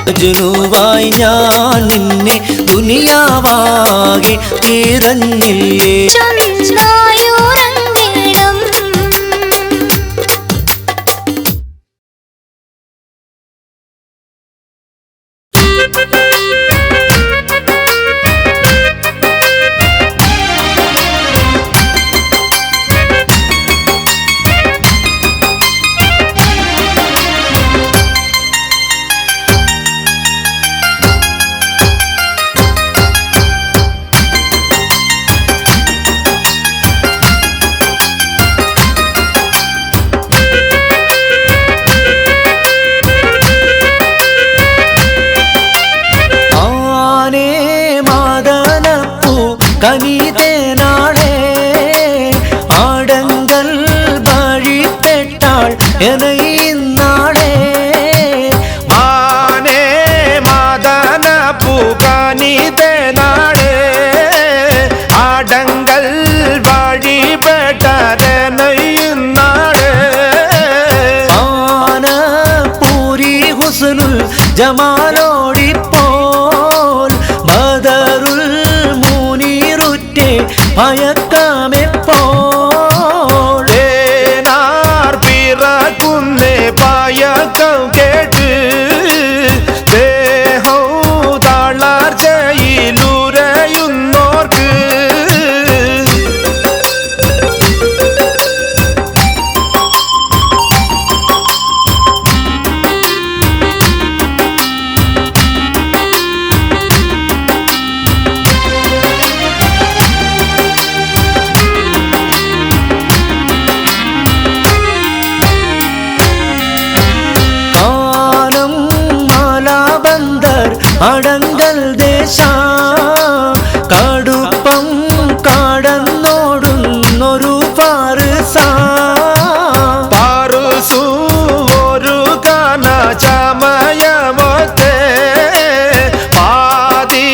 മജ്നുവായി ഞാൻ നിന്നെ ദുനിയാവാകെ തിരഞ്ഞില്ലേ. കനിതേനാളേ ആടങ്കൽ വഴിപ്പെട്ടാൾ എനയിന്നാളേ. മാനേ മദന പൂകനിതേനാളേ ആടങ്കൽ വഴിപ്പെട്ടാരെനയിന്നാളേ. ആനപൂരി ഹുസ്നുൽ ജമാലോടിപ്പോൾ ബദറുൽ ഭയക്കാമെപ്പോൾ പിറക്കുന്നേ ഭയക്കം കേട്ട് ദേഹം തളർച്ചയിലുരയുന്നോർക്ക് അടങ്കൽ ദേശ കടുപ്പം കടന്നോടുന്നൊരു പാറുസ ഒരു കന ചമയമൊത്തെ പാതിയിലയിൽ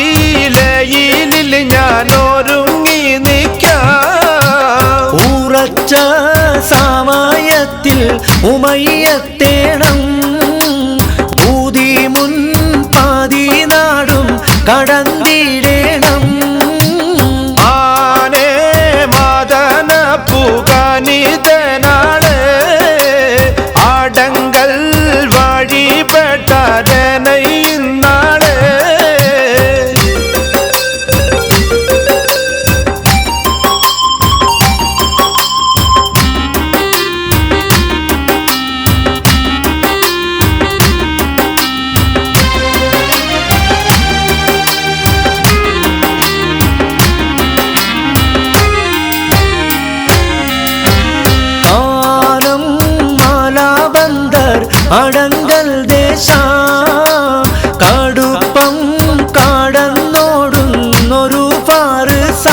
ഞാനൊരുങ്ങി നിൽക്കാം. ഉറച്ച സമയത്തിൽ ഉമയ്യത്തേണം നാടും കടന്നിടേണം. ആനേ മദന പൂകനിതനാളേ ആടങ്കൽ വഴിപ്പെട്ടാരെനയിന്നാളേ. അടങ്കൽ ദേശ കടുപ്പം കടന്നോടുന്നൊരു പാറുസ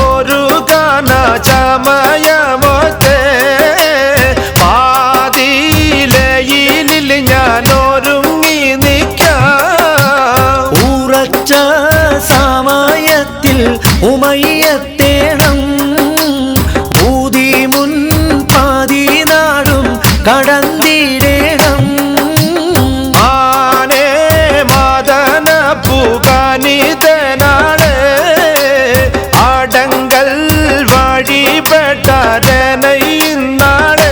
ഒരു കന ചമയമൊത്തെ പാതിയിലയിൽ ഞാനൊരുങ്ങി നിൽക്കാം. ഉറച്ച സമയത്തിൽ ഉമയ്യത്തേണം കടന്നിടേണം. ആനേ മദന പൂകനിതനാളേ ആടങ്കൽ വഴിപ്പെട്ടാരെനയിന്നാളേ.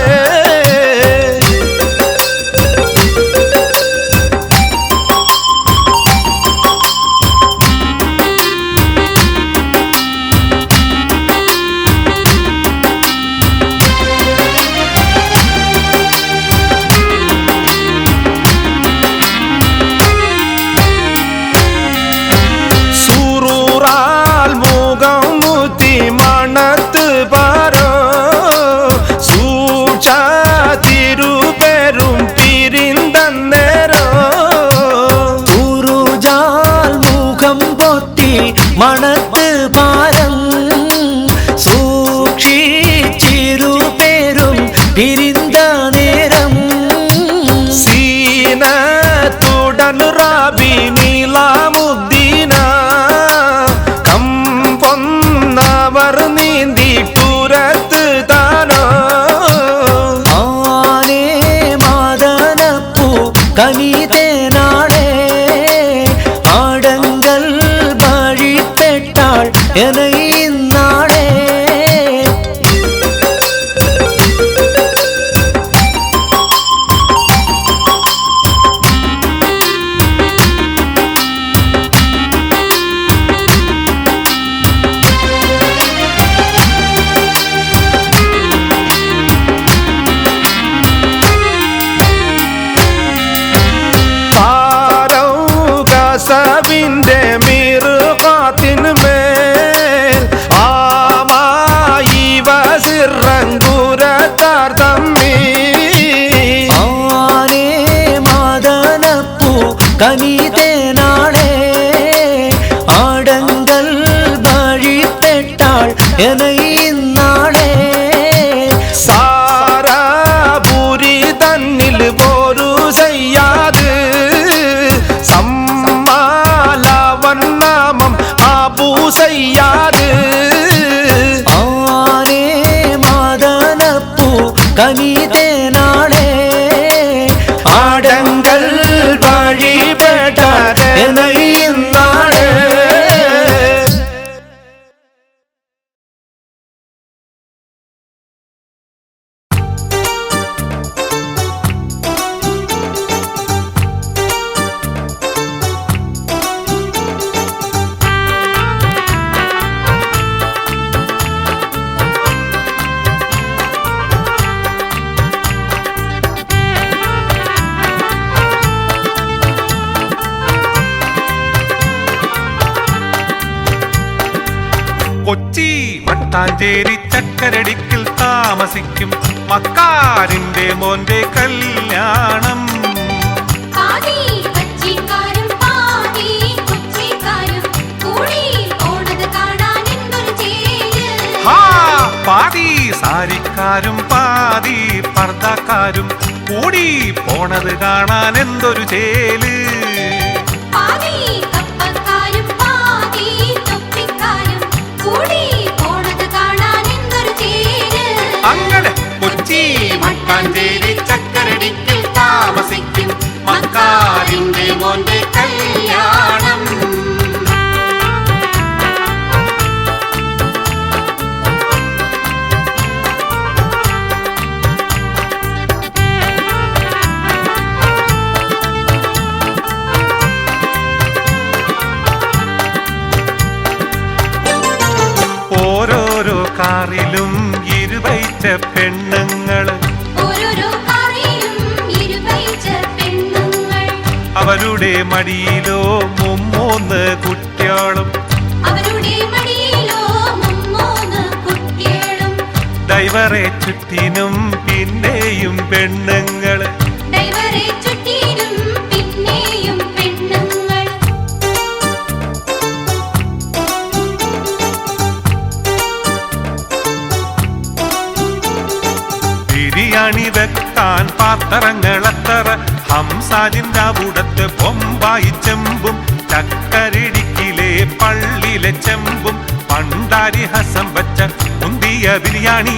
മണത്ത് പാരോ കനിതേനാളേ ആടങ്കൽ വഴിപ്പെട്ടാൾ എനയിന്നാളേ സവിന്റെ മീറുകാത്തിന്മേൽ ആമായി വസിറങ്കുരത്താർ തമ്മി ആനേ മാദനപ്പൂ കനിതേനാളേ ആടങ്കൽ വഴിപ്പെട്ടാൾ എനയിന്നാളേ സാരാപുരി തന്നിൽ പോരു ചെയ്യാത് നാമം ആബൂ സയ്യാദ് ആനേ മാദനപ്പൂ കനിതേനാളേ ആടങ്കൽ വഴിപ്പെട്ടാൾ എനയിന്നാളേ കൊച്ചി മട്ടാഞ്ചേരി ചക്കരടിക്കിൽ താമസിക്കും മക്കാരിന്റെ മോന്റെ കല്യാണം. പാതി സാരിക്കാരും പാതി പർദ്ദക്കാരും കൂടി പോണത് കാണാൻ എന്തൊരു ചേല്. അങ്ങനെ കൊച്ചി മട്ടാഞ്ചേരി ചക്കരടിക്കിൽ താമസിക്കും മക്കാരിന്റെ മോന്റെ കല്യാണം. ഓരോരോ കാറിലും ഇരുവൈച്ച പെണ്ണുങ്ങള് അവരുടെ മടിയിലോ മുമ്മൂന്ന് കുട്ടികളും ഡ്രൈവറെ ചുറ്റിനും പിന്നെയും പെണ്ണുങ്ങള്. ബിരിയാണി വെക്കാൻ പാത്രങ്ങളെത്തറ ഹംസാജിന്റെ അവിടത്തെ ബൊമ്പായി ചെമ്പും ചക്കരടിക്കിലെ പള്ളിയിലെ ചെമ്പും പണ്ടാരി ഹസം വച്ച മുന്തിയ ബിരിയാണി.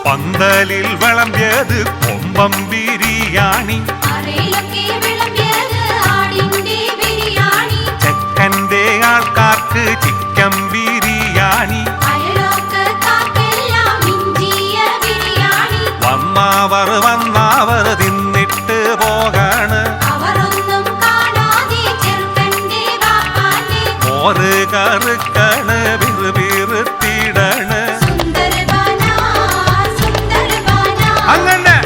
പന്തലിൽ വിളമ്പിയത് കൊമ്പം ബിരിയാണി. ചെക്കന്റെ ആൾക്കാർക്ക് ചിക്കൻ ബിരിയാണി. വന്നവർ തിന്നിട്ട് പോകാണ്. മോറ് കറുക്കണ് വിറുവിറുത്തിടണ്. അങ്ങനെ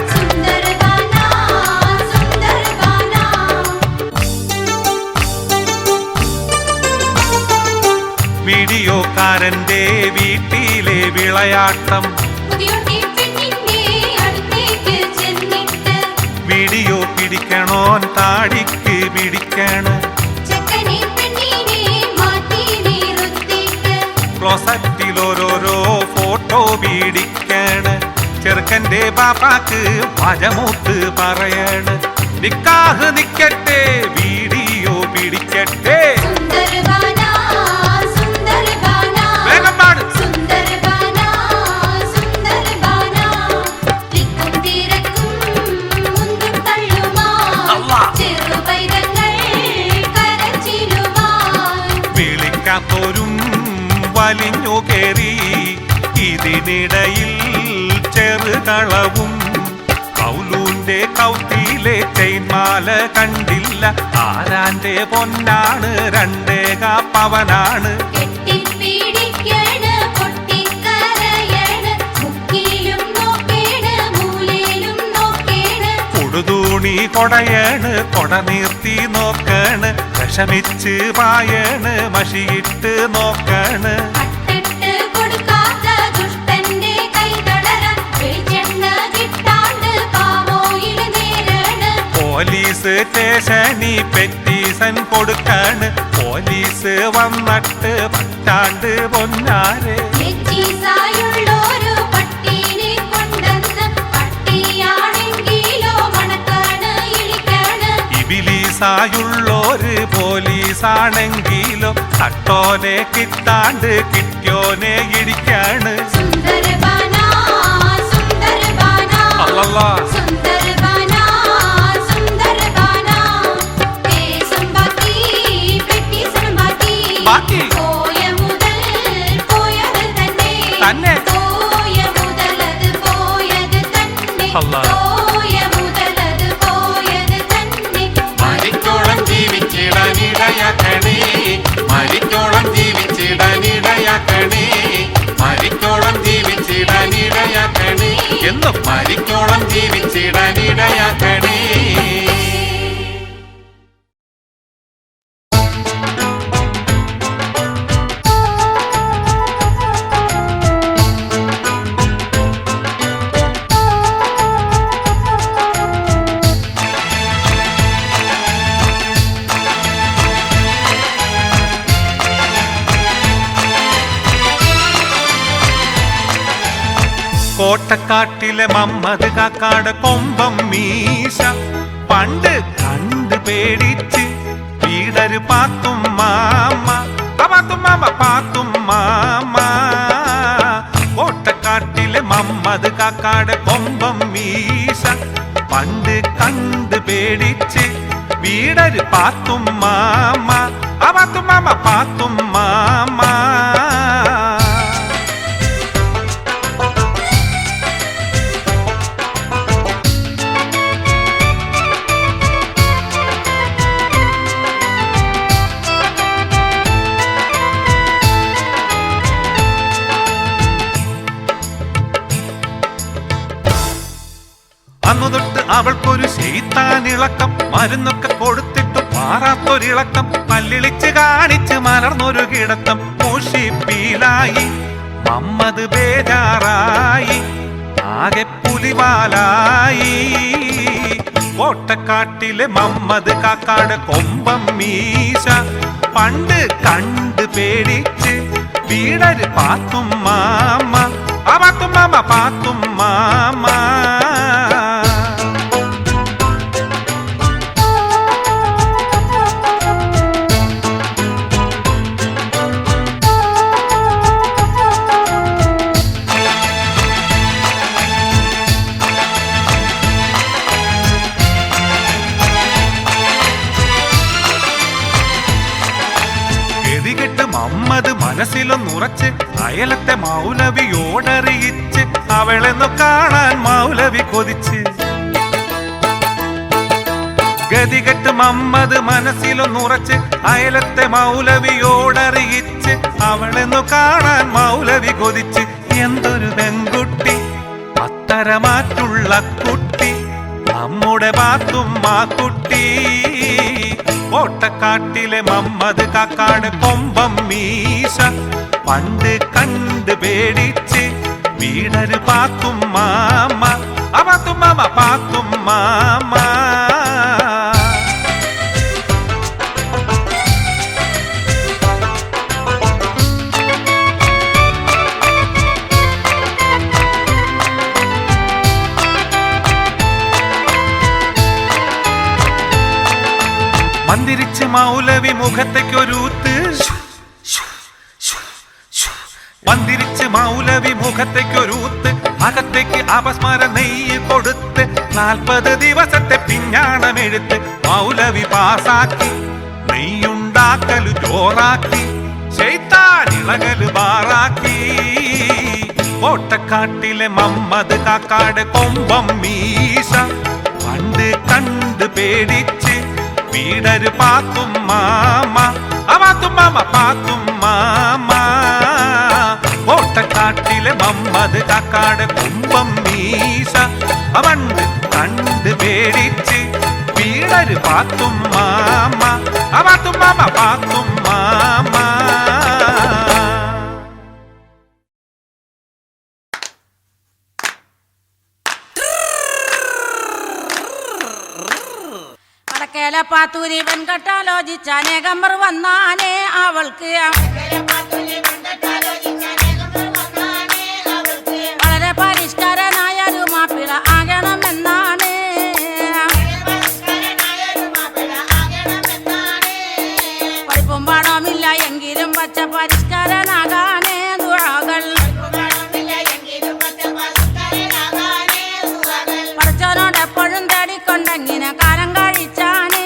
വീഡിയോക്കാരന്റെ വീട്ടിലെ വിളയാട്ടം. വീഡിയോ പിടിക്കണോൻ താടിക്ക് പിടിക്കണ്. ക്ലോസറ്റിൽ ഓരോരോ ഫോട്ടോ പിടിക്കണ്. ചെറുക്കന്റെ ബാപ്പാക്ക് മജമൂത്ത് പറയണ്. നിക്കാഹ് നിക്കട്ടെ വീഡിയോ പിടിക്കട്ടെ. വേഗം പാട്. ചുണ്ടിനിടയിൽ ചെറുകളവും കൗലൂന്റെ കൗത്തിയിലെ ചെയിൻമാല കണ്ടില്ല ആരാന്റെ പൊന്നാണ് രണ്ടേക പവനാണ് ഉടുതൂണി കൊടയാണ് കൊട നീർത്തി നോക്കാണ് വിഷമിച്ച് പായാണ് മഷിയിട്ട് നോക്കാണ് പോലീസ് സ്റ്റേഷനി പെറ്റീഷൻ കൊടുക്കാണ് പോലീസ് വന്നിട്ട് പറ്റാണ്ട് പൊന്നാരെ ഇബിലീസായുള്ളോര് പോലീസാണെങ്കിലോ തട്ടോനെ കിട്ടാണ്ട് കിട്ടിയോനെ ഇടിക്കാണ് അല്ലല്ലാ തന്നെ മരിക്കോളം ജീവിച്ചിടാനിടയാക്കണേ മരിക്കോളം ജീവിച്ചിടാനിടയാക്കണേ മരിക്കോളം ജീവിച്ചിടാനിടയാക്കണേ എന്നും മരിക്കോളം ജീവിച്ചിടാനിടയാക്കണേ. കോട്ടക്കാട്ടിലെ മമ്മദ് കാക്കാട് കൊമ്പം മീശ പണ്ട് കണ്ട് പേടിച്ച് വീടര് പാത്തും മാമ പാത്തും മാമ കോട്ടക്കാട്ടിലെ മമ്മദ് കാക്കാട് കൊമ്പം മീശ പണ്ട് കണ്ട് പേടിച്ച് വീടര് പാത്തും മാമ പാത്തും മാമ അന്നു തൊട്ട് അവൾക്കൊരു ശൈത്താനിളക്കം മരുന്നൊക്കെ കൊടുത്തിട്ട് മാറാത്തൊരിളക്കം പല്ലിളിച്ച് കാണിച്ച് മലർന്നൊരു കിടത്തം മൂഷിപ്പീലായി മമ്മദ് ബേജാറായി ആകെ പുലിവാലായി കോട്ടക്കാട്ടിലെ മമ്മദ് കാക്കാട് കൊമ്പം മീശ പണ്ട് കണ്ട് പേടിച്ച് വീടര് പാത്തും മാമ പാത്തും മാമ മമ്മദ് മനസ്സിലൊന്നുറച്ച് അയലത്തെ മൗലവിയോടറിയിച്ച് അവളെന്നു കാണാൻ മൗലവി കൊതിച്ച് ഗതികെട്ട് മമ്മദ് മനസ്സിലൊന്നുറച്ച് അയലത്തെ മൗലവിയോടറിയിച്ച് അവളെന്നു കാണാൻ മൗലവി കൊതിച്ച് എന്തൊരു പെൺകുട്ടി അത്തരമാറ്റുള്ള കുട്ടി നമ്മുടെ പാത്തും ആ കുട്ടി കോട്ടക്കാട്ടിലെ മമ്മദ് കാക്കാട് കൊമ്പം മീശ പണ്ട് കണ്ട് പേടിച്ച് വീടര് പാത്തും മാമ പാത്തും മാമ മന്ദിരിച്ച് മൗലവി മുഖത്തേക്കൊരൂത്ത് മന്ദിരിച്ച് മൗലവി മുഖത്തേക്കൊരൂത്ത് അകത്തേക്ക് അപസ്മര നെയ്യ് കൊടുത്ത് 40 ദിവസത്തെ പിഞ്ഞാണമെഴുത്ത് മൗലവി പാസാക്കി നെയ്യുണ്ടാക്കല് ജോറാക്കി ശൈത്താനിളകല് ബാറാക്കി കോട്ടക്കാട്ടിലെ മമ്മദ് കാക്കാട് കൊമ്പം മീശ പണ്ട് കണ്ട് പേടിച്ച് വീടര് പാത്തും മാമ പാത്തും മാമ പാത്തും മാമ കോട്ടക്കാട്ടിലെ മമ്മദ് കാക്കാട് കൊമ്പം മീശ പണ്ട് കണ്ട് പേടിച്ച് വീടര് പാത്തും മാമ പാത്തും മാമ പാത്തും മാമ. പാത്തൂരി വെൺകട്ടാലോചിച്ച അനേകമ്പർ വന്നാനേ അവൾക്ക് വളരെ പരിഷ്കാരനായൊരു മാപ്പിള ആകണമെന്നാണ്. പഠിപ്പും പാടമില്ല എങ്കിലും പച്ച പരിഷ്കാരനാകാനേ ദുആകൾ പഠിച്ചവനോട് എപ്പോഴും തേടിക്കൊണ്ടെങ്ങനെ കാലം കഴിച്ചാണ്.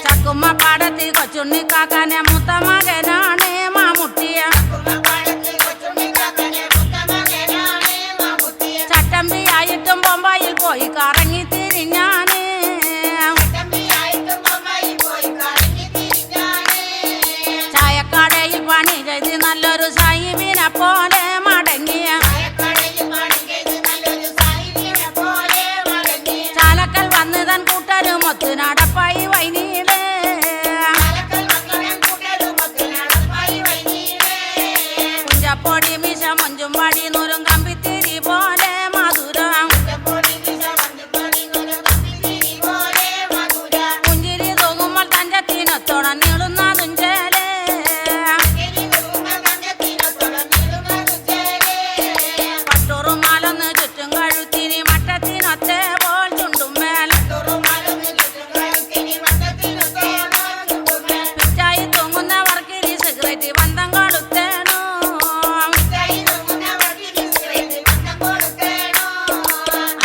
ചക്കുമ്മ പാടത്തി കൊച്ചുണ്ണിക്കാക്കാനെ മൂത്ത മകനാണ് മാമുട്ടിയ. ചട്ടമ്പിയായിട്ടും ബൊമ്പായിൽ പോയി കറങ്ങി തിരിഞ്ഞാണ്. ചായക്കടയിൽ പണി ചെയ്ത് നല്ലൊരു സാഹിബിനെ പോലെ മടങ്ങിയ. ചാലക്കൽ വന്ന് തൻ കൂട്ടരുമൊത്ത് നടപ്പായി വൈനീട്. കുഞ്ചപ്പൊടി മിശ മൊഞ്ചും പടി നൂറും കമ്പിത്തിരി പോലെ മധുരം. പുഞ്ചിരി തൂങ്ങുമ്പോൾ തഞ്ചത്തിനൊത്തോളം നീളുന്നതും ചേലേ. പട്ടുറുമാലൊന്ന് ചുറ്റും കഴുത്തിനി മട്ടത്തിനൊത്തേ പോൽ ചുണ്ടുമേൽ. പിച്ചായി തൂങ്ങുന്ന വർക്കിരി സിഗരറ്റ് ബന്ധം കൊളുത്തേണു.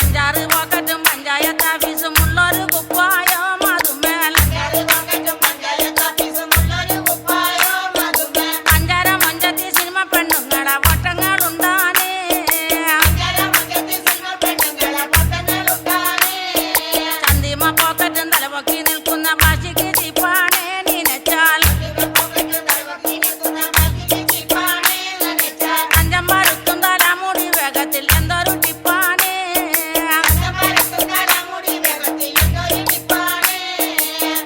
അഞ്ചാറ് പോക്കറ്റും പഞ്ചായത്ത് ഓഫീസും ഉള്ളൊരു കുപ്പായോ മധുമേൽ. അഞ്ചാര മൊഞ്ചത്തി സിനിമ പെണ്ണുങ്ങളെ വട്ടങ്ങളുണ്ടാനേ. ചന്തിമ പോക്കറ്റും തലപൊക്കി നിൽക്കുന്ന ഭാഷയ്ക്ക് ചിപ്പാണേ നീനച്ചാൽ. അഞ്ചം പരുത്തും തലമുടി വേഗത്തിൽ എന്തൊരു ടിപ്പാണേ.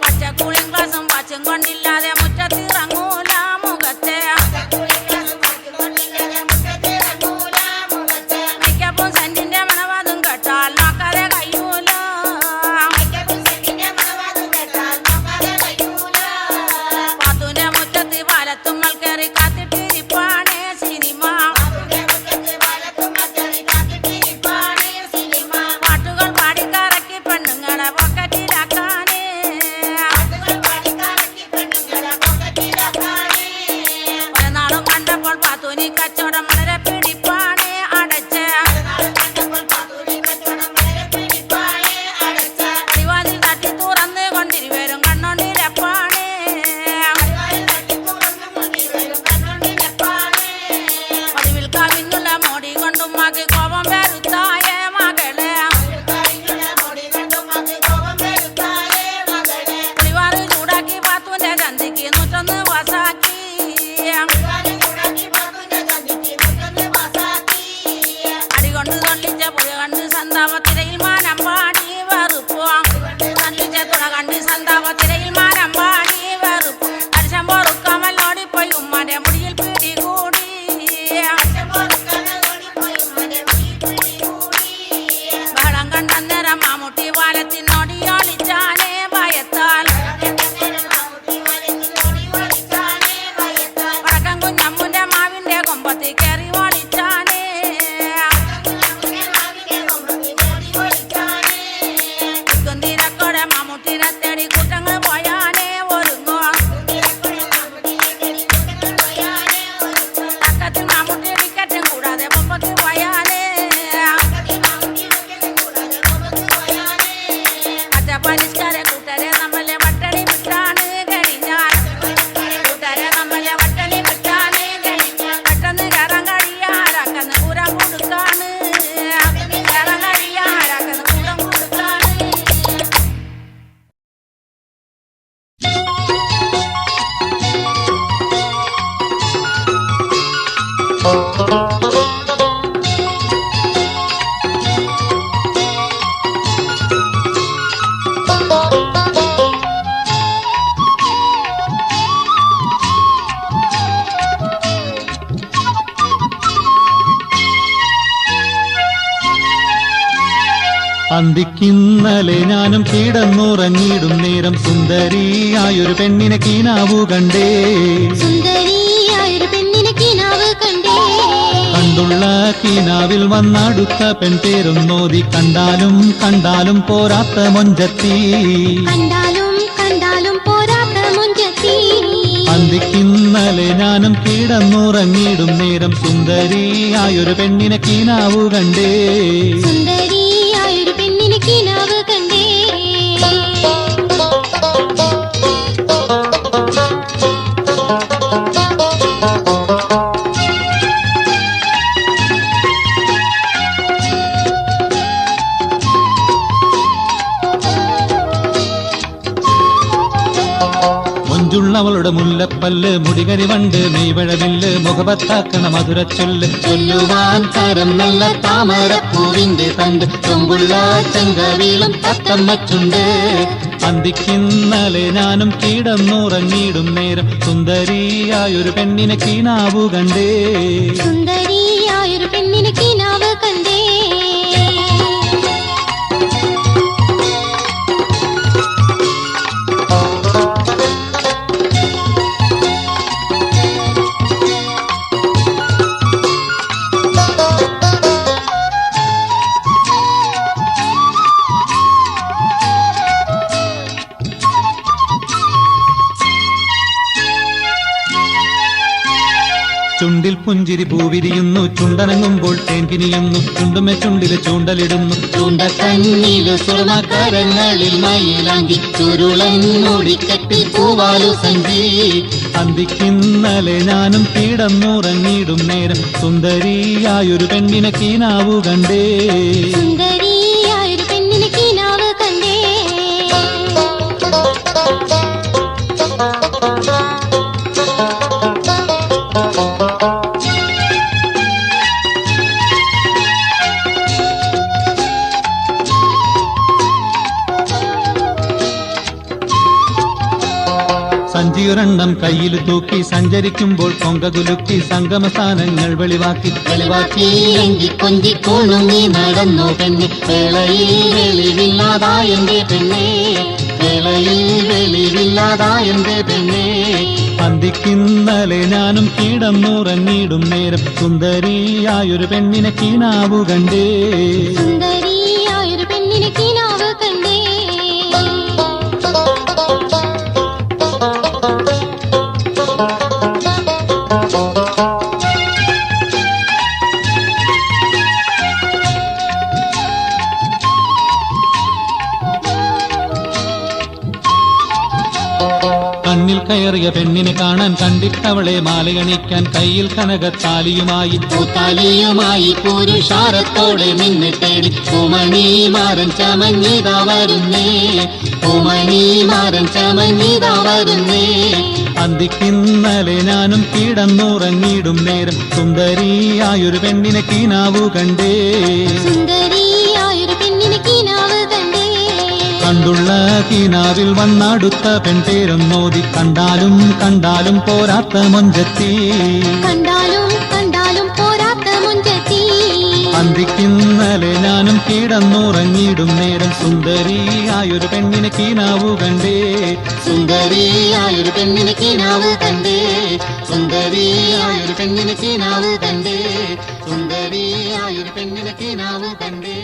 പച്ചക്കുളിയും ഗ്ലാസും പച്ചും കൊണ്ടില്ലാതെ മുറ്റത്തിറങ്ങൂല മുഖത്തെ. മിക്കപ്പും സെന്റിന്റെ മണവാതും കേട്ടാൽ നോക്കാതെ കഴിയൂല. പാത്തൂന്റെ മുറ്റത്ത് പാലത്തുമ്മൽ കയറി കാത്തിട്ടിരിപ്പാണേ സിനിമ. പാട്ടുകൾ പാടിക്കറക്കി പെണ്ണുങ്ങളെ പോക്കറ്റിലാക്കാനേ. പലനാളും കണ്ടപ്പോൾ പാത്തൂനി കച്ചവടം വളരെ പിടിപ്പാണേ അടച്ച്. അടിവാതിൽ തട്ടി തുറന്ന് കൊണ്ടിരുവരും കണ്ണോണ്ടിരപ്പാണേ. പതിവിൽ കവിഞ്ഞുള്ള മോടി കൊണ്ടും മക് കോപം വരുത്തായ മകളെ. പുളിവാറ് ചൂടാക്കി പാത്തൂന്റെ ചന്തിക്ക് 101 വസാക്കി. അടികൊണ്ട് തൊള്ളിച്ച പുഴ കണ്ട് സന്താപത്തിരയിൽ മാനം പാടി വെറുപ്പോ. തള്ളിച്ച തുണ കണ്ട് സന്താപത്തിരയിൽ മാനം പാടി വെറുപ്പു. അരിശം പൊറുക്കാമൽ ഓടിപ്പോയി ഉമ്മാന്റെ മുടിയിൽ പിടികൂടി. ബഹളം കണ്ടന്നേരം മാമുട്ടി വാലത്തിനോടിയോളിച്ചാനേ ഭയത്താൽ. വടക്കം കുഞ്ഞമ്മുന്റെ മാവിന്റെ കൊമ്പത്തി കയറി ഓളിച്ചാനേ. കുന്തിരക്കോടെ മാമുട്ടിനെ തേടി കൂട്ടങ്ങൾ പോയാനേ ഒരുങ്ങോ. തക്കത്തിൽ മാമുട്ടി ടിക്കറ്റും കൂടാതെ പൊമ്പത്ത് പോയാനേ. പച്ച പരിഷ്കാര കൂട്ടരെ നമ്മളെ വട്ടടി വിട്ടാണ് കഴിഞ്ഞാൽ. കൂട്ടരെ നമ്മൾ അന്തിക്കിന്നലെ ഞാനും കിടന്നുറങ്ങിയിടും നേരം സുന്ദരിയായൊരു പെണ്ണിനെ കീനാവു കണ്ടേ. സുന്ദരിയായൊരു പെണ്ണിനെ കിനാവ് കണ്ടേ. കണ്ടുള്ള കീനാവിൽ വന്നടുത്ത പെൺപേരൊന്നോതി കണ്ടാലും കണ്ടാലും പോരാത്ത മൊഞ്ചത്തി. കണ്ടാലും കണ്ടാലും പോരാത്ത മുഞ്ചത്തി. അന്തിക്കിന്നലെ ഞാനും കിടന്നുറങ്ങിയിടും നേരം സുന്ദരിയായൊരു പെണ്ണിനെ കീനാവു കണ്ടേ. സുന്ദരിയായൊരു പെണ്ണിനെ കിനാവ് കണ്ടേ. മൊഞ്ചുള്ളവളുടെ മുല്ലപ്പല്ല് മുടികരി വണ്ട് മെയ്വഴവില്ല് മുഖപത്താക്കണ മധുരച്ചൊല്ല്. ചൊല്ലുവാൻ തരം നല്ല താമരപ്പൂവിന്റെ തണ്ട് കൊമ്പുള്ള ചെങ്കവിളും തത്തമ്മച്ചുണ്ട്. അന്തിക്കിന്നലെ ഞാനും കിടന്നുറങ്ങിയിടും നേരം സുന്ദരിയായൊരു പെണ്ണിനെ കീനാവു കണ്ടേ. സുന്ദരിയായൊരു പെണ്ണിനെ കിനാവ് കണ്ടേ. ചുണ്ടിൽ പുഞ്ചിരി പൂവിരിയുന്നു ചുണ്ടനങ്ങുമ്പോൾ തേൻകിനിയുന്നു ചുണ്ടുമെ ചുണ്ടില് ചൂണ്ടലിടുന്നു. ചൂണ്ടക്കണ്ണില് സ്വർണ്ണക്കരങ്ങളിൽ മയിലാങ്കി ചുരുളൻ മുടിക്കെട്ടിൽ പൂവാലു സഞ്ചി. അന്തിക്കിന്നലെ ഞാനും കിടന്നുറങ്ങിയിടും നേരം സുന്ദരിയായൊരു പെണ്ണിനെ കീനാവു കണ്ടേ. സുന്ദരിയായൊരു പെണ്ണിനെ കിനാവ് കണ്ടേ. സഞ്ചിയൊരെണ്ണം കയ്യിൽ തൂക്കി സഞ്ചരിക്കുമ്പോൾ കൊങ്കകുലുക്കി സംഗമസ്ഥാനങ്ങൾ വെളിവാക്കി. വെളിവാക്കിയെങ്കി കൊഞ്ചിക്കോണും നീ നടന്നു പെണ്ണെ. വേളയിൽ വെളിവില്ലാതായെന്റെ പെണ്ണെ. വേളയിൽ വെളിവില്ലാതായെന്റെ പെണ്ണെ. അന്തിക്കിന്നലെ ഞാനും കിടന്നുറങ്ങിയിടും നേരം സുന്ദരിയായൊരു പെണ്ണിനെ കീനാവു കണ്ടേ. സുന്ദരിയായൊരു പെണ്ണിനെ കിനാവ് കണ്ടേ. കണ്ണിൽ കയറിയ പെണ്ണിനെ കാണാൻ കണ്ടിട്ടവളെ മാലയണിക്കാൻ കയ്യിൽ കനകത്താലിയുമായി. പൂത്താലിയുമായി പുരുഷാരത്തോടെ നിന്നെ തേടി പൂമണിമാരൻ ചമഞ്ഞിതാ വരുന്നേ. പൂമണിമാരൻ ചമഞ്ഞിതാ വരുന്നേ. അന്തിക്കിന്നലെ ഞാനും കിടന്നുറങ്ങിയിടും നേരം സുന്ദരിയായൊരു പെണ്ണിനെ കീനാവു കണ്ടേ. സുന്ദരിയായൊരു പെണ്ണിനെ കിനാവ് കണ്ടേ. കണ്ടുള്ള കീനാവിൽ വന്നടുത്ത പെൺപേരൊന്നോതി കണ്ടാലും കണ്ടാലും പോരാത്ത മൊഞ്ചത്തി. കണ്ടാലും കണ്ടാലും പോരാത്ത മുഞ്ചത്തി. അന്തിക്കിന്നലെ ഞാനും കിടന്നുറങ്ങിയിടും നേരം സുന്ദരിയായൊരു പെണ്ണിനെ കീനാവു കണ്ടേ. സുന്ദരിയായൊരു പെണ്ണിനെ കിനാവ് കണ്ടേ. സുന്ദരിയായൊരു പെണ്ണിനെ കിനാവ് കണ്ടേ. സുന്ദരിയായൊരു പെണ്ണിനെ കിനാവ് കണ്ടേ.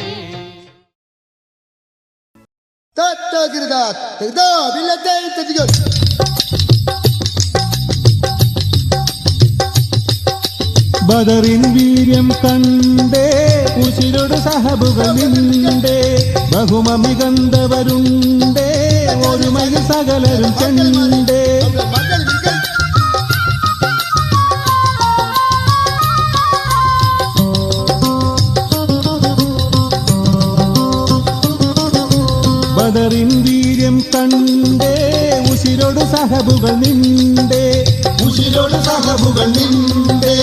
ബദറിൻ വീര്യം കണ്ടേ ഉശിരോട് സഹബുകൾ നിണ്ടേ. ബഹുമമികന്തവരുണ്ടേ ഒരുമയിൽ സകലരും ചെണ്ടേ. ബദറിൻ വീര്യം കണ്ടേ ഉശിരോട് സഹബുകൾ നിണ്ടേ. ഉശിരോട് സഹബുകൾ നിണ്ടേ.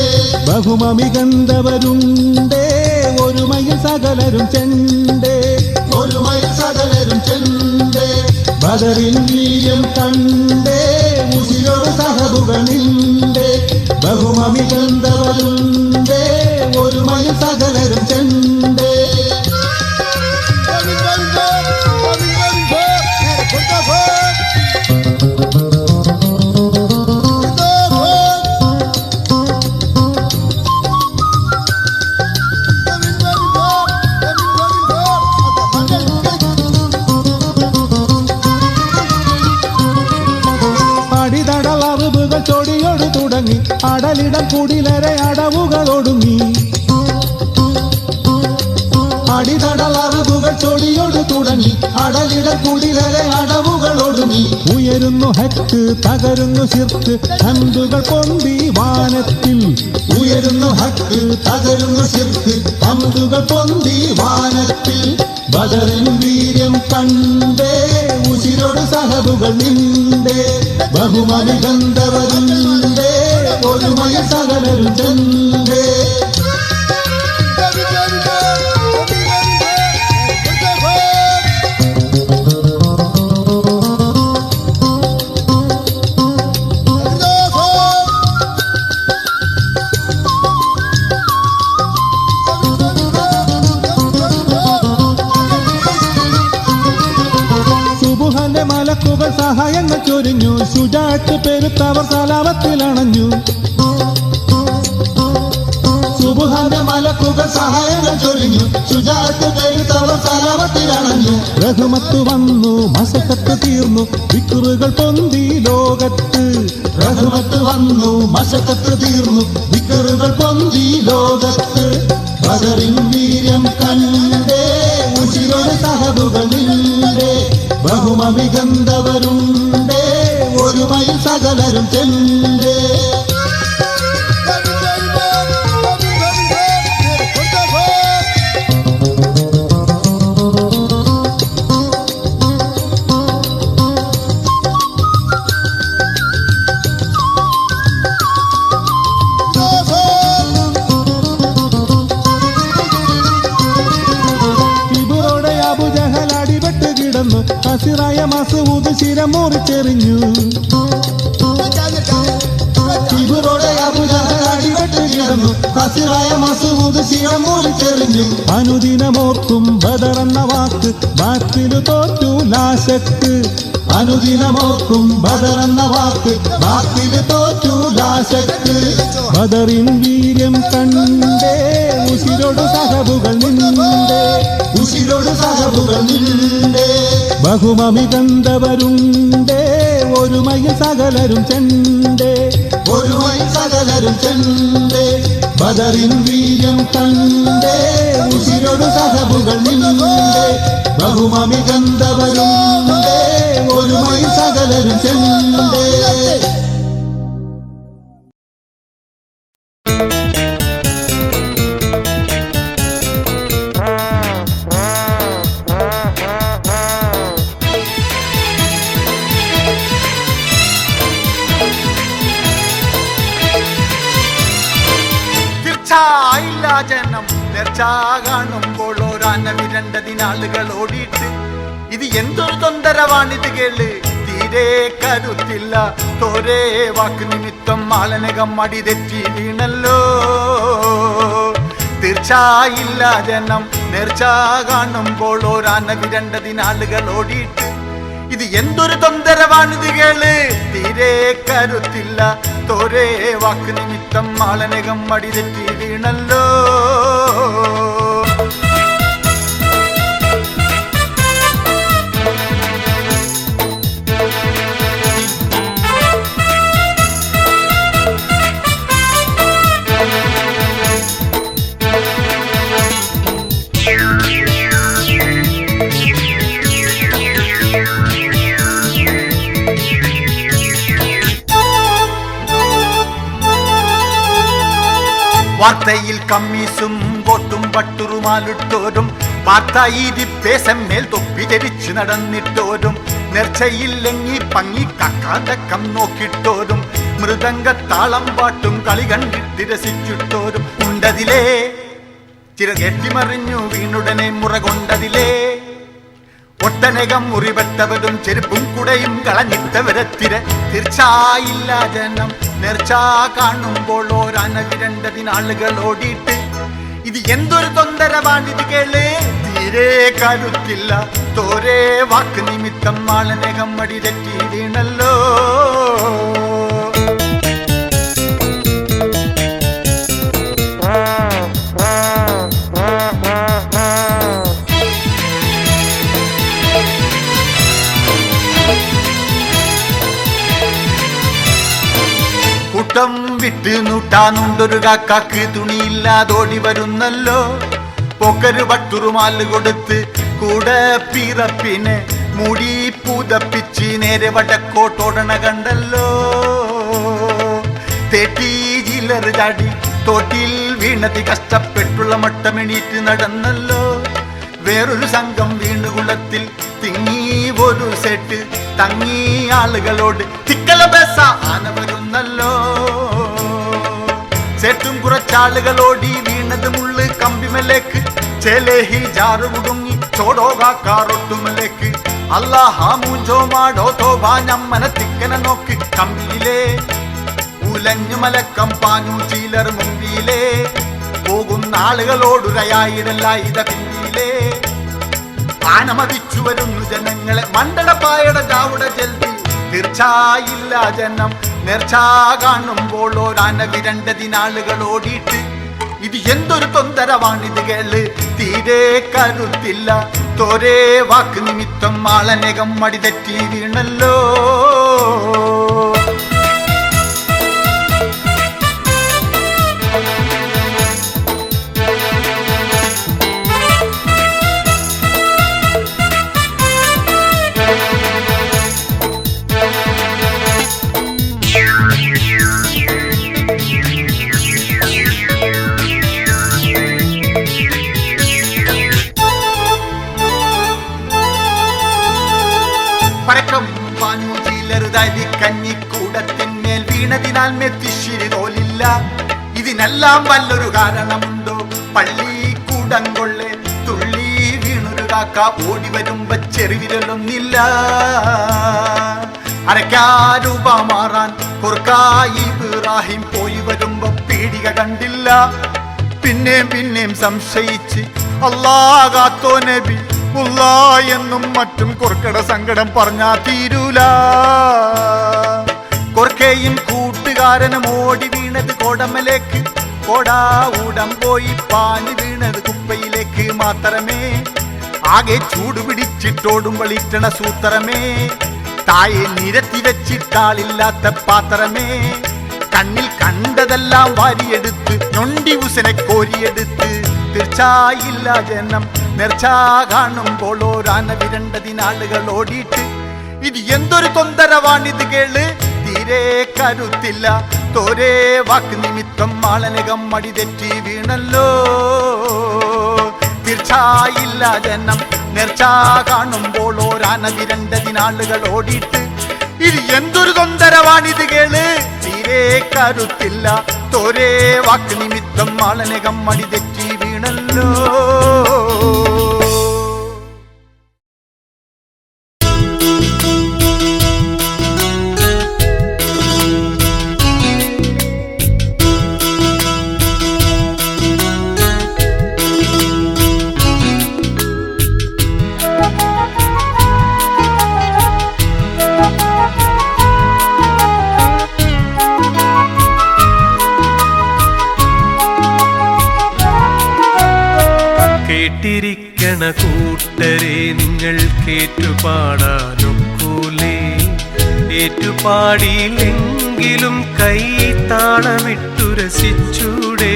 ബഹുമമികന്തവരുണ്ടേ ഒരുമയിൽ സകലരും ചെണ്ടേ. ഒരുമയിൽ സകലരും ചെണ്ടേ. ബദറിൻ വീര്യം കണ്ടേ ഉശിരോട് സഹബുകൾ നിണ്ടേ. ബഹുമമികന്തവരുണ്ടേ ഒരുമയിൽ സകലരും ചെണ്ടേ. അടലിടം കുടിലരെ അടവുകളൊടുങ്ങി അടിതടലറുകൾ ചൊടിയോട് തുടങ്ങി അടലിടം കുടിലരെ അടവുകളൊടുങ്ങി ഉയരുന്നു ഹക്ക് തകരുന്നു ശിർക്ക് ഹന്തുകൾ പൊന്തി വാനത്തിൽ ഉയരുന്നു ഹക്ക് തകരുന്നു ശിർക്ക് ഹന്തുകൾ പൊന്തി വാനത്തിൽ ബദറിൻ വീര്യം കണ്ടേ ഉശിരോട് സഹബുകൾ നിണ്ടേ ബഹുമതി ഗന്ധവരുണ്ടേ ഒരുമയ സകലരും ചെണ്ടേ മലക്കുകൾ സഹായങ്ങൾ ചൊരിഞ്ഞു ശുജാഅത്ത് പെരുത്തവർ സലാമത്തിലണഞ്ഞു സുബ്ഹാന്റെ മലക്കുകൾ സഹായങ്ങൾ ചൊരിഞ്ഞു ശുജാഅത്ത് പെരുത്തവർ സലാമത്തിലണഞ്ഞു റഹ്മത്ത് വന്നു മശക്കത്ത് തീർന്നു വിക്റുകൾ പൊന്തി ലോകത്ത് റഹ്മത്ത് വന്നു മശക്കത്ത് തീർന്നു വിക്റുകൾ പൊന്തി ലോകത്ത് ബദറിൻ വീര്യം കണ്ടേ ഉശിരോട് സഹബുകൾ നിണ്ടേ ബഹുമതി ഗന്ധവരുണ്ടേ ഒരുമയിൽ സകലരും ചെണ്ടേ ഹസിറായ മസൂദ് ശിരം മുറിച്ചെറിഞ്ഞു ഹസിറായ മസൂദ് ശിരം മുറിച്ചെറിഞ്ഞു അനുദിനമോർക്കും ബദറെന്ന വാക്ക് ബാത്തിലു തോറ്റു ലാശക്ക് അനുദിനമോർക്കും ബദറെന്ന വാക്ക് ബാത്തിലു തോറ്റു ലാശക്ക് ബദറിൻ വീര്യം കണ്ടേ ഉശിരോട് സഹബുകൾ നിണ്ടേ ഉശിരോട് സഹബുകൾ നിണ്ടേ ബഹുമതി ഗന്ധവരുണ്ടേ ഒരുമയിൽ സകലരും ചെണ്ടേ ഒരുമയിൽ സകലരും ചെണ്ടേ ബദറിൻ വീര്യം കണ്ടേ ഉശിരോട് സഹബുകൾ നിണ്ടേ ബഹുമതി ഗന്ധവരുണ്ടേ ഒരുമയിൽ സകലരും ചെണ്ടേ ജനം നേർച്ച കാണുമ്പോൾ ഓരാന വിരണ്ടതിനാളുകൾ ഓടിയിട്ട് ഇത് എന്തൊരു തൊന്തരവാണിത് കേള് തീരെ കരുത്തില്ല തോരേ വാക്ക് നിമിത്തം മാലനകം മടി തെറ്റി വീണല്ലോ തീർച്ചയില്ല ജനം നേർച്ച കാണുമ്പോൾ ഓരാന വിരണ്ടതിനാളുകൾ ഓടിയിട്ട് ഇത് എന്തൊരു തൊന്തരവാണിത് കേള് തീരെ കരുത്തില്ല തോരേ വാക്ക് നിമിത്തം മാലനകം മടി തെറ്റി വീണല്ലോ വാർത്തയിൽ കമ്മീസും കോട്ടും പട്ടുറുമാലിട്ടോരും വാർത്തയിരി പേസമ്മേൽ തൊപ്പി ധരിച്ചു നടന്നിട്ടോരും നേർച്ചയില്ലെങ്ങി പങ്ങി കക്കാതക്കം നോക്കിട്ടോരും മൃദംഗത്താളം പാട്ടും കളി കണ്ടിട്ട് രസിച്ചിട്ടോരും ഉണ്ടതിലേ ചിറകെട്ടിമറിഞ്ഞു വീണുടനെ മുറ കൊണ്ടതിലേ ഒട്ടനകം മുറിവെട്ടവരും ചെരുപ്പും കുടയും കളഞ്ഞിട്ടവരെത്തിര തീർച്ചയില്ല ജനം നേർച്ച കാണുമ്പോൾ ഓരാന വിരണ്ടതിനാളുകൾ ഓടിയിട്ട് ഇത് എന്തൊരു തൊന്തരവാണിത് കേള് തീരെ കരുത്തില്ല തോരേ വാക്ക് നിമിത്തം മാലനകം മടി തെറ്റി വീണല്ലോ കൂട്ടം വിട്ട് ചൂട്ടാനുണ്ടൊരു കാക്കാക്ക് തുണിയില്ലാതോടി വരുന്നല്ലോ. പൊക്കരു പട്ടുറുമാല് കൊടുത്ത് കൂടെ പിറപ്പിനെ മുടി പുതപ്പിച്ച് നേരെ വടക്കോട്ടോടണ കണ്ടല്ലോ. തേട്ടി ജിലർ ചാടി തോട്ടിൽ വീണതി കഷ്ടപ്പെട്ടുള്ള മട്ടമെണീറ്റ് നടന്നല്ലോ. വേറൊരു സംഘം വീണുകുളത്തിൽ തിങ്ങി ഒരു സെറ്റ് തങ്ങി ആളുകളോട് തിക്കല ബസ ആന വരുന്നല്ലോ. സെറ്റും കുറച്ചാളുകളോടി വീണത് മുള്ള് കമ്പിമലേക്ക് ചേലേഹി ജാറ് കുടുങ്ങി ചോടോകാക്കാറൊട്ടുമലേക്ക്. അല്ലാഹാ മൂഞ്ചോ മാടോ തോബാ ഞമ്മന തിക്കനെ നോക്ക് കമ്പിയിലേ ഉലഞ്ഞു മലക്കം പാഞ്ഞു ചീലർ മുമ്പിലേ. പോകുന്ന ആളുകളോടുരയായിരല്ല ഇത പിന്നിലേ. ആന മതിച്ചു വരുന്നു ജനങ്ങളെ മണ്ടട പായട ചാവുട ജൽദി. തീർച്ചയില്ല ജനം നേർച്ച കാണുമ്പോൾ ഒരാന വിരണ്ടതിനാളുകളോടിയിട്ട് ഇത് എന്തൊരു തൊന്തരവാണിത് കേള്. തീരെ കരുത്തില്ല തോരേ വാക്ക് നിമിത്തം ആളനേകം മടി തെറ്റി വീണല്ലോ. പരക്കം പാഞ്ഞു ചിലറുതലി കഞ്ഞിക്കൂടത്തിന്മേൽ വീണതിനാൽ മെത്തിശ്ശിരി തോലില്ല. ഇതിനെല്ലാം വല്ലൊരു കാരണമുണ്ടോ? പള്ളിക്കൂടം കൊള്ളെ തുള്ളി വീണൊരു കാക്ക ഓടി വരുമ്പോ ചെറുവിരലൊന്നില്ല. അരക്കാരൂപ മാറാൻ കൊർക്കായി ഇബ്രാഹിം പോയി വരുമ്പോ പീടിക കണ്ടില്ല. പിന്നെയും സംശയിച്ച് അല്ലാഹ് നബി ഉള്ളാ എന്നും മറ്റും കൊർക്കട സങ്കടം പറഞ്ഞാ തീരൂല. കൊർക്കയും കൂട്ടുകാരനും ഓടി വീണത് കോടമലേക്ക്. കോടാ ഊടം പോയി പാഞ്ഞു വീണത് കുപ്പയിലേക്ക് മാത്രമേ. ആകെ ചൂട് പിടിച്ചിട്ടോടും വളിറ്റണ സൂത്രമേ. തായെ നിരത്തി വെച്ചിട്ടാളില്ലാത്ത പാത്രമേ. കണ്ണിൽ കണ്ടതെല്ലാം വാരിയെടുത്ത് ഞൊണ്ടി ഉസനെ കോരിയെടുത്ത്. തീർച്ചയില്ല ജനം നേർച്ച കാണുമ്പോൾ ഓരാന വിരണ്ടതിനാളുകൾ ഓടിയിട്ട് ഇത് എന്തൊരു തൊന്തരവാണിത് കേള്. തീരെ കരുത്തില്ല തോരേ വാക്ക് നിമിത്തം ആളനകം മടി തെറ്റി വീണല്ലോ. തീർച്ചയില്ല ജനം നേർച്ച കാണുമ്പോൾ ഓരാന വിരണ്ടതിനാളുകൾ ഓടിയിട്ട് ഇത് എന്തൊരു തൊന്തരവാണിത് കേള്. തീരെ കരുത്തില്ല തോരേ വാക്ക് നിമിത്തം ആളനകം മടി തെറ്റി വീണല്ലോ. കേട്ടിരിക്കണ കൂട്ടരെ നിങ്ങൾ കേറ്റുപാടാനൊക്കൂലേ. ഏറ്റുപാടിയില്ലെങ്കിലും കൈ താളമിട്ടു രസിച്ചൂടെ.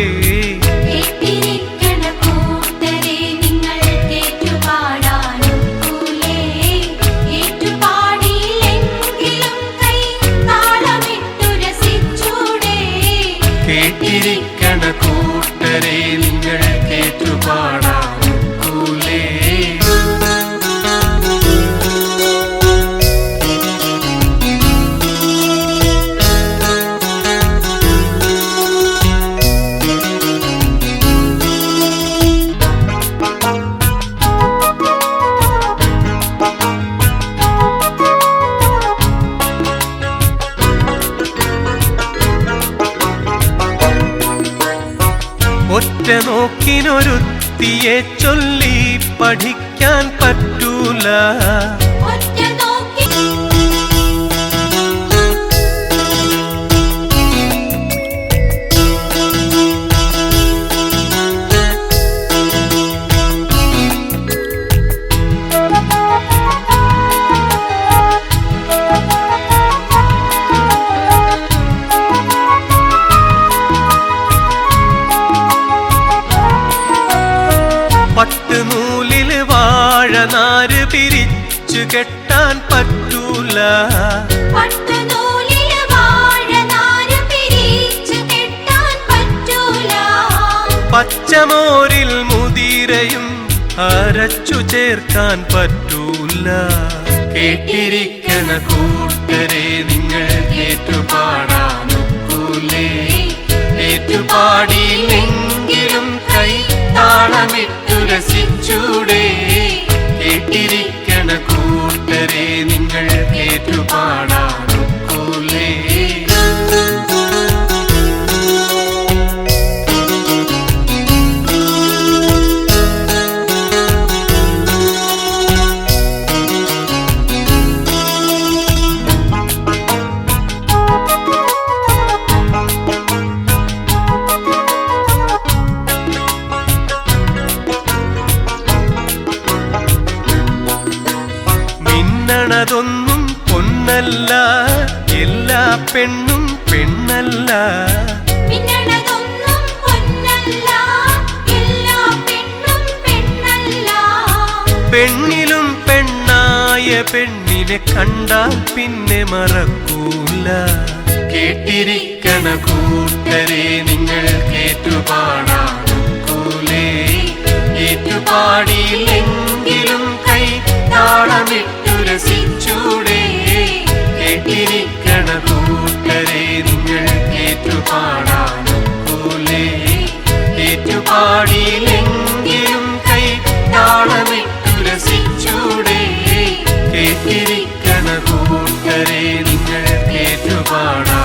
കേട്ടിരിക്കണ കൂട്ടരെ നിങ്ങൾ കേറ്റുപാടാനൊക്കൂലേ. ഒറ്റ നോക്കിനൊരുത്തിയെ ചൊല്ലി പഠിക്കാൻ പറ്റൂല. കെട്ടാൻ പറ്റൂല. പട്ടുനൂലില് വാഴനാര് പിരിച്ചു കെട്ടാൻ പറ്റൂല. പച്ചമോരിൽ മുതിരയും അരച്ചു ചേർക്കാൻ പറ്റൂല. കേട്ടിരിക്കണ കൂട്ടരെ നിങ്ങൾ ഏറ്റുപാടാനൊക്കൂലേ? ഏറ്റുപാടിയില്ലെങ്കിലും കൈ താളമിട്ടു രസിച്ചൂടെ? കേട്ടിരിക്കണ കൂട്ടരെ നിങ്ങൾ ഏറ്റുപാടാനൊക്കൂലേ? മിന്നണതൊന്നും പൊന്നല്ല, എല്ലാ പെണ്ണും പെണ്ണല്ല. മിന്നണതൊന്നും പൊന്നല്ല, എല്ലാ പെണ്ണും പെണ്ണല്ല. പെണ്ണിലും പെണ്ണായ പെണ്ണിനെ കണ്ടാൽ പിന്നെ മറക്കൂല. കേട്ടിരിക്കണ കൂട്ടരെ നിങ്ങൾ ഏറ്റുപാടാനൊക്കൂലേ? ഏറ്റുപാടിയില്ലെങ്കിലും കൈ താളമിട്ടു രസിച്ചൂടെ? കേട്ടിരിക്കണ കൂട്ടരെ നിങ്ങൾ ഏറ്റുപാടാനൊക്കൂലേ? ഏറ്റുപാടിയില്ലെങ്കിലും കൈ താളമിട്ടു രസിച്ചൂടെ? കേട്ടിരിക്കണ കൂട്ടരെ നിങ്ങൾ ഏറ്റുപാടാ